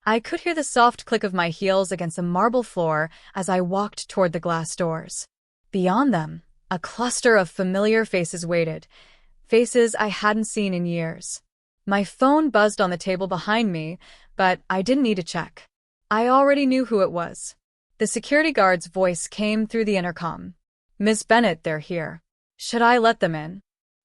I could hear the soft click of my heels against the marble floor as I walked toward the glass doors. Beyond them, a cluster of familiar faces waited, faces I hadn't seen in years. My phone buzzed on the table behind me, but I didn't need to check. I already knew who it was. The security guard's voice came through the intercom. "Miss Bennett, they're here. Should I let them in?"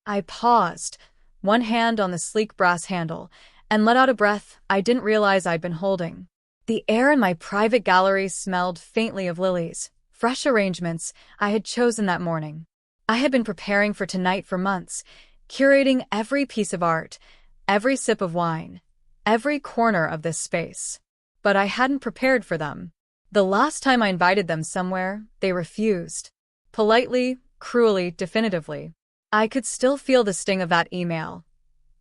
I paused, one hand on the sleek brass handle, and let out a breath I didn't realize I'd been holding. The air in my private gallery smelled faintly of lilies, fresh arrangements I had chosen that morning. I had been preparing for tonight for months, curating every piece of art, every sip of wine, every corner of this space. But I hadn't prepared for them. The last time I invited them somewhere, they refused. Politely, cruelly, definitively. I could still feel the sting of that email.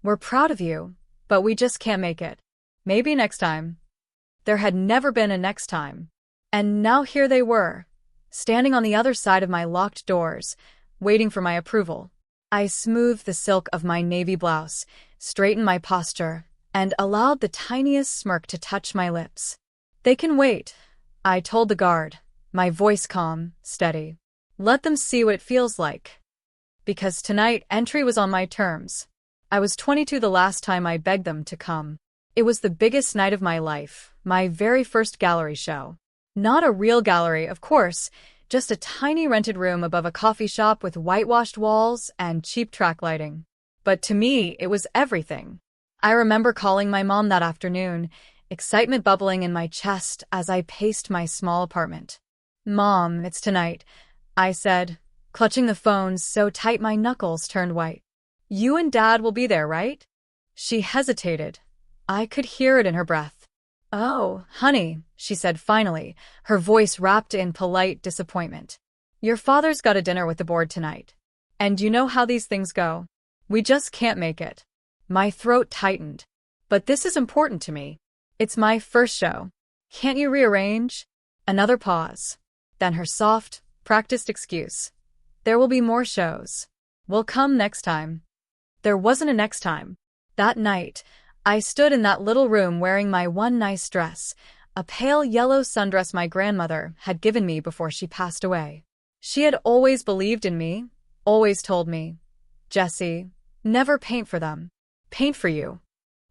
"We're proud of you, but we just can't make it. Maybe next time." There had never been a next time. And now here they were, standing on the other side of my locked doors, waiting for my approval. I smoothed the silk of my navy blouse, straightened my posture, and allowed the tiniest smirk to touch my lips. "They can wait," I told the guard, my voice calm, steady. "Let them see what it feels like." Because tonight, entry was on my terms. I was 22 the last time I begged them to come. It was the biggest night of my life, my very first gallery show. Not a real gallery, of course, just a tiny rented room above a coffee shop with whitewashed walls and cheap track lighting. But to me, it was everything. I remember calling my mom that afternoon, excitement bubbling in my chest as I paced my small apartment. "Mom, it's tonight," I said, clutching the phone so tight my knuckles turned white. "You and Dad will be there, right?" She hesitated. I could hear it in her breath. "Oh, honey," she said finally, her voice wrapped in polite disappointment. "Your father's got a dinner with the board tonight. And you know how these things go. We just can't make it." My throat tightened. "But this is important to me. It's my first show. Can't you rearrange?" Another pause. Then her soft, practiced excuse. "There will be more shows. We'll come next time." There wasn't a next time. That night, I stood in that little room wearing my one nice dress, a pale yellow sundress my grandmother had given me before she passed away. She had always believed in me, always told me, "Jessie, never paint for them. Paint for you."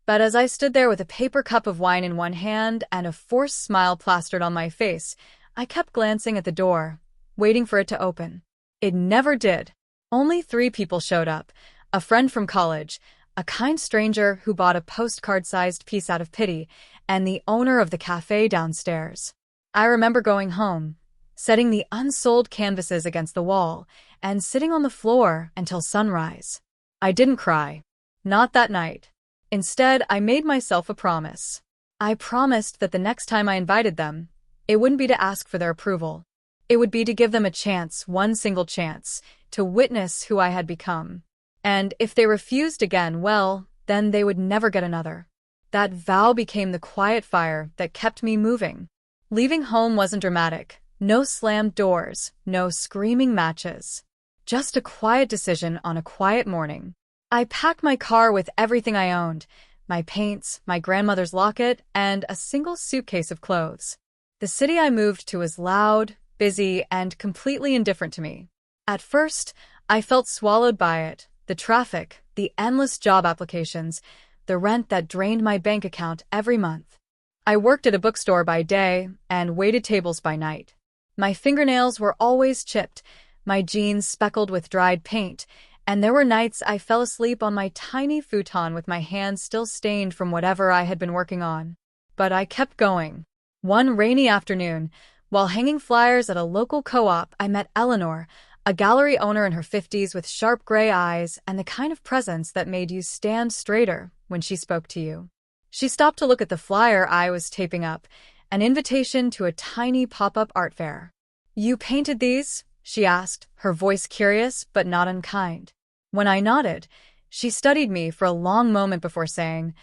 But as I stood there with a paper cup of wine in one hand and a forced smile plastered on my face, I kept glancing at the door, waiting for it to open. It never did. Only 3 people showed up: a friend from college, a kind stranger who bought a postcard-sized piece out of pity, and the owner of the cafe downstairs. I remember going home, setting the unsold canvases against the wall, and sitting on the floor until sunrise. I didn't cry. Not that night. Instead, I made myself a promise. I promised that the next time I invited them, it wouldn't be to ask for their approval. It would be to give them a chance, one single chance, to witness who I had become. And if they refused again, well, then they would never get another. That vow became the quiet fire that kept me moving. Leaving home wasn't dramatic. No slammed doors, no screaming matches. Just a quiet decision on a quiet morning. I packed my car with everything I owned, my paints, my grandmother's locket, and a single suitcase of clothes. The city I moved to was loud, busy, and completely indifferent to me. At first, I felt swallowed by it. The traffic, the endless job applications, the rent that drained my bank account every month. I worked at a bookstore by day and waited tables by night. My fingernails were always chipped, my jeans speckled with dried paint, and there were nights I fell asleep on my tiny futon with my hands still stained from whatever I had been working on. But I kept going. One rainy afternoon, while hanging flyers at a local co-op, I met Eleanor, a gallery owner in her 50s with sharp gray eyes and the kind of presence that made you stand straighter when she spoke to you. She stopped to look at the flyer I was taping up, an invitation to a tiny pop-up art fair. "You painted these?" she asked, her voice curious but not unkind. When I nodded, she studied me for a long moment before saying,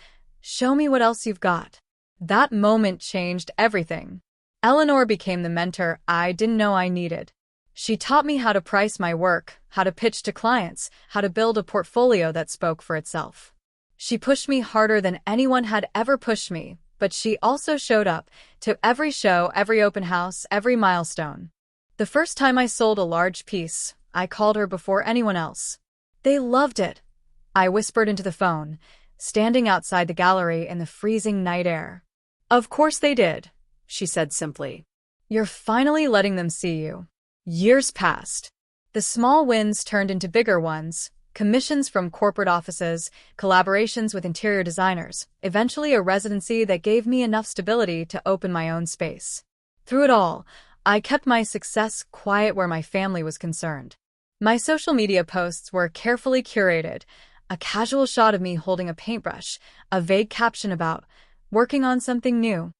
"Show me what else you've got." That moment changed everything. Eleanor became the mentor I didn't know I needed. She taught me how to price my work, how to pitch to clients, how to build a portfolio that spoke for itself. She pushed me harder than anyone had ever pushed me, but she also showed up to every show, every open house, every milestone. The first time I sold a large piece, I called her before anyone else. They loved it, I whispered into the phone, standing outside the gallery in the freezing night air. Of course they did, she said simply. You're finally letting them see you. Years passed. The small wins turned into bigger ones, commissions from corporate offices, collaborations with interior designers, eventually a residency that gave me enough stability to open my own space. Through it all, I kept my success quiet where my family was concerned. My social media posts were carefully curated, a casual shot of me holding a paintbrush, a vague caption about working on something new.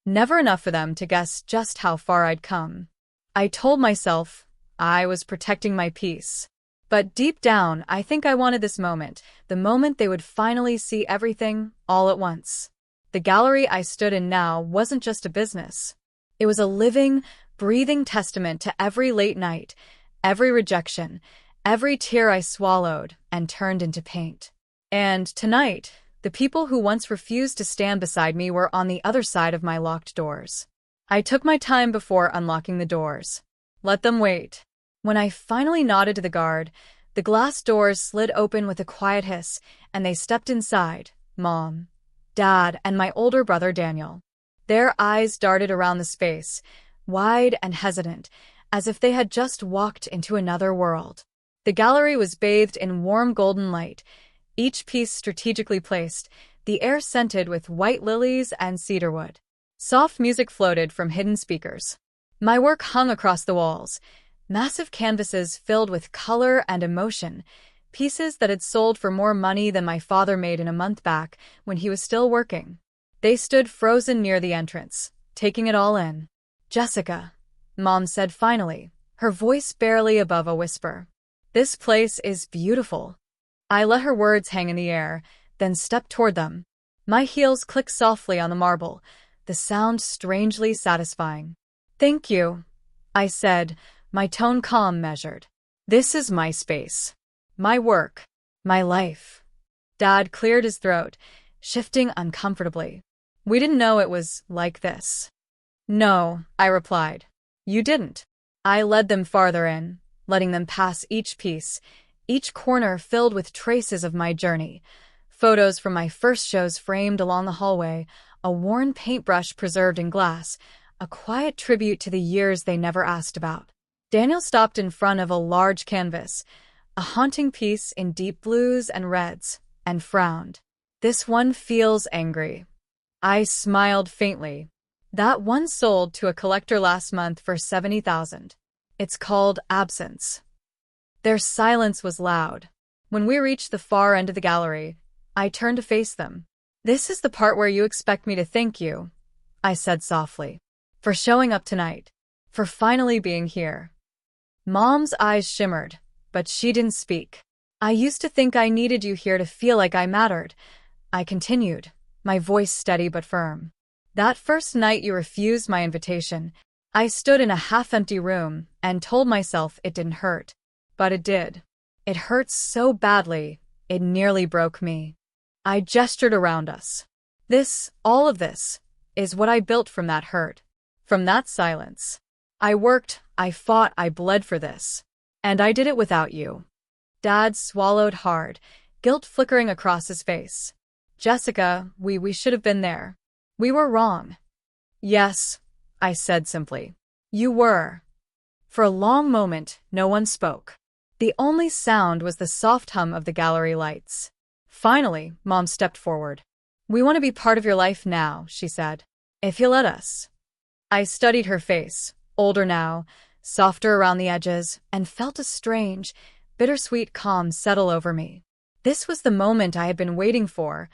Never enough for them to guess just how far I'd come. I told myself I was protecting my peace. But deep down, I think I wanted this moment, the moment they would finally see everything, all at once. The gallery I stood in now wasn't just a business. It was a living, breathing testament to every late night, every rejection, every tear I swallowed and turned into paint. And tonight, the people who once refused to stand beside me were on the other side of my locked doors. I took my time before unlocking the doors. Let them wait. When I finally nodded to the guard, the glass doors slid open with a quiet hiss, and they stepped inside, Mom, Dad, and my older brother Daniel. Their eyes darted around the space, wide and hesitant, as if they had just walked into another world. The gallery was bathed in warm golden light, each piece strategically placed, the air scented with white lilies and cedarwood. Soft music floated from hidden speakers. My work hung across the walls, massive canvases filled with color and emotion, pieces that had sold for more money than my father made in a month back when he was still working. They stood frozen near the entrance, taking it all in. Jessica, Mom said finally, her voice barely above a whisper. This place is beautiful. I let her words hang in the air, then stepped toward them. My heels clicked softly on the marble, the sound strangely satisfying. Thank you, I said, my tone calm, measured. This is my space. My work. My life. Dad cleared his throat, shifting uncomfortably. We didn't know it was like this. No, I replied. You didn't. I led them farther in, letting them pass each piece, each corner filled with traces of my journey. Photos from my first shows framed along the hallway, a worn paintbrush preserved in glass, a quiet tribute to the years they never asked about. Daniel stopped in front of a large canvas, a haunting piece in deep blues and reds, and frowned. This one feels angry. I smiled faintly. That one sold to a collector last month for $70,000. It's called Absence. Their silence was loud. When we reached the far end of the gallery, I turned to face them. This is the part where you expect me to thank you, I said softly, for showing up tonight, for finally being here. Mom's eyes shimmered, but she didn't speak. I used to think I needed you here to feel like I mattered, I continued, my voice steady but firm. That first night you refused my invitation, I stood in a half-empty room and told myself it didn't hurt. But it did. It hurt so badly, it nearly broke me. I gestured around us. All of this, is what I built from that hurt, from that silence. I worked, I fought, I bled for this. And I did it without you. Dad swallowed hard, guilt flickering across his face. Jessica, we should have been there. We were wrong. Yes, I said simply. You were. For a long moment, no one spoke. The only sound was the soft hum of the gallery lights. Finally, Mom stepped forward. We want to be part of your life now, she said. If you'll let us. I studied her face, older now, softer around the edges, and felt a strange, bittersweet calm settle over me. This was the moment I had been waiting for,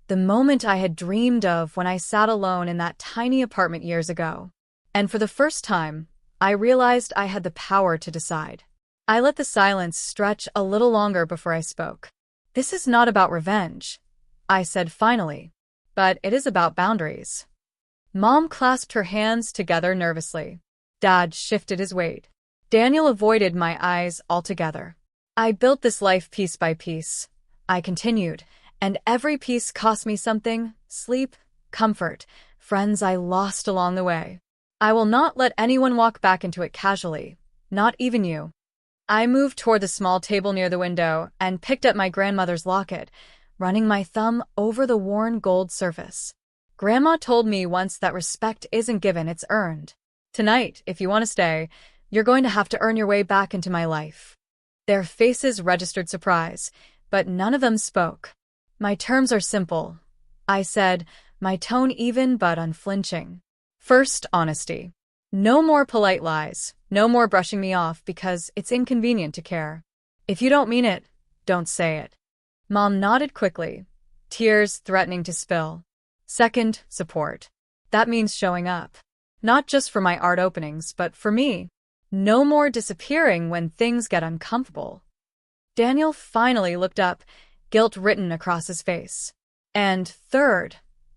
the moment I had dreamed of when I sat alone in that tiny apartment years ago. And for the first time, I realized I had the power to decide. I let the silence stretch a little longer before I spoke. This is not about revenge, I said finally, but it is about boundaries. Mom clasped her hands together nervously. Dad shifted his weight. Daniel avoided my eyes altogether. I built this life piece by piece, I continued, and every piece cost me something: sleep, comfort, friends I lost along the way. I will not let anyone walk back into it casually, not even you. I moved toward the small table near the window and picked up my grandmother's locket, running my thumb over the worn gold surface. Grandma told me once that respect isn't given, it's earned. Tonight, if you want to stay, you're going to have to earn your way back into my life. Their faces registered surprise, but none of them spoke. My terms are simple, I said, my tone even but unflinching. First, honesty. No more polite lies, no more brushing me off because it's inconvenient to care. If you don't mean it, don't say it. Mom nodded quickly, tears threatening to spill. Second, support. That means showing up. Not just for my art openings, but for me. No more disappearing when things get uncomfortable. Daniel finally looked up, guilt written across his face. And third,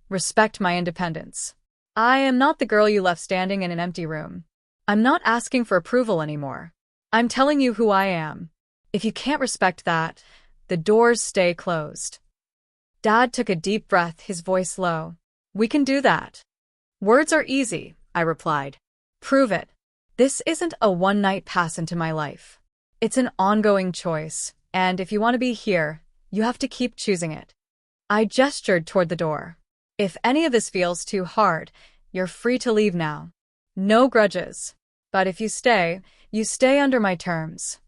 respect my independence. I am not the girl you left standing in an empty room. I'm not asking for approval anymore. I'm telling you who I am. If you can't respect that, the doors stay closed. Dad took a deep breath, his voice low. We can do that. Words are easy, I replied. Prove it. This isn't a one-night pass into my life. It's an ongoing choice, and if you want to be here, you have to keep choosing it. I gestured toward the door. If any of this feels too hard, you're free to leave now. No grudges. But if you stay under my terms.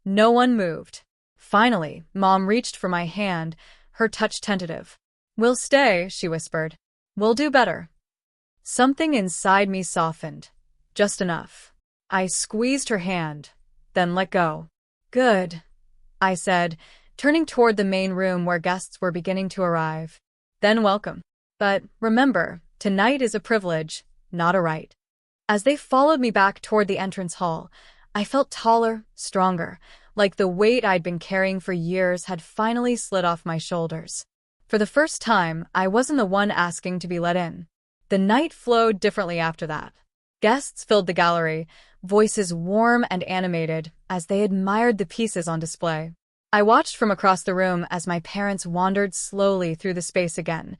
No one moved. Finally, Mom reached for my hand, her touch tentative. We'll stay, she whispered. We'll do better. Something inside me softened. Just enough. I squeezed her hand, then let go. Good, I said, turning toward the main room where guests were beginning to arrive. Then welcome. But remember, tonight is a privilege, not a right. As they followed me back toward the entrance hall, I felt taller, stronger, like the weight I'd been carrying for years had finally slid off my shoulders. For the first time, I wasn't the one asking to be let in. The night flowed differently after that. Guests filled the gallery, voices warm and animated as they admired the pieces on display. I watched from across the room as my parents wandered slowly through the space again,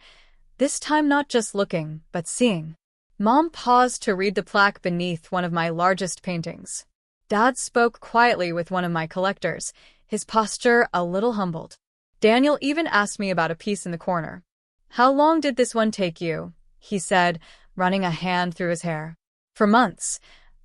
this time not just looking, but seeing. Mom paused to read the plaque beneath one of my largest paintings. Dad spoke quietly with one of my collectors, his posture a little humbled. Daniel even asked me about a piece in the corner. How long did this one take you? He said, running a hand through his hair. For months,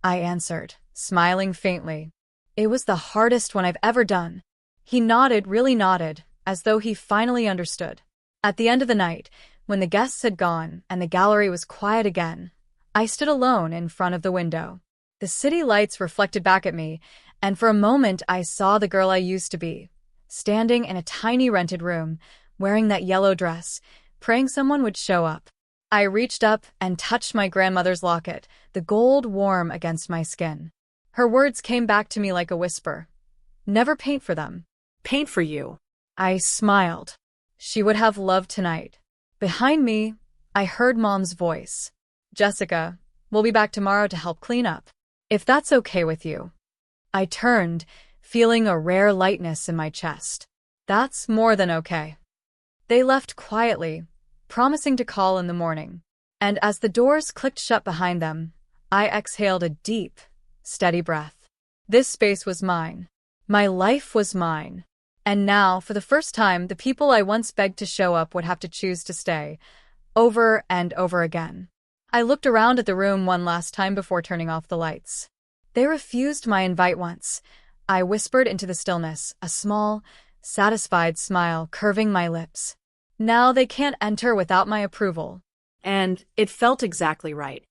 I answered, smiling faintly. It was the hardest one I've ever done. He nodded, really nodded, as though he finally understood. At the end of the night, when the guests had gone and the gallery was quiet again, I stood alone in front of the window. The city lights reflected back at me, and for a moment I saw the girl I used to be, standing in a tiny rented room, wearing that yellow dress, praying someone would show up. I reached up and touched my grandmother's locket, the gold warm against my skin. Her words came back to me like a whisper. Never paint for them. Paint for you. I smiled. She would have loved tonight. Behind me, I heard Mom's voice. Jessica, we'll be back tomorrow to help clean up. If that's okay with you. I turned, feeling a rare lightness in my chest. That's more than okay. They left quietly, promising to call in the morning. And as the doors clicked shut behind them, I exhaled a deep, steady breath. This space was mine. My life was mine. And now, for the first time, the people I once begged to show up would have to choose to stay, over and over again. I looked around at the room one last time before turning off the lights. They refused my invite once. I whispered into the stillness, a small, satisfied smile curving my lips. Now they can't enter without my approval. And it felt exactly right.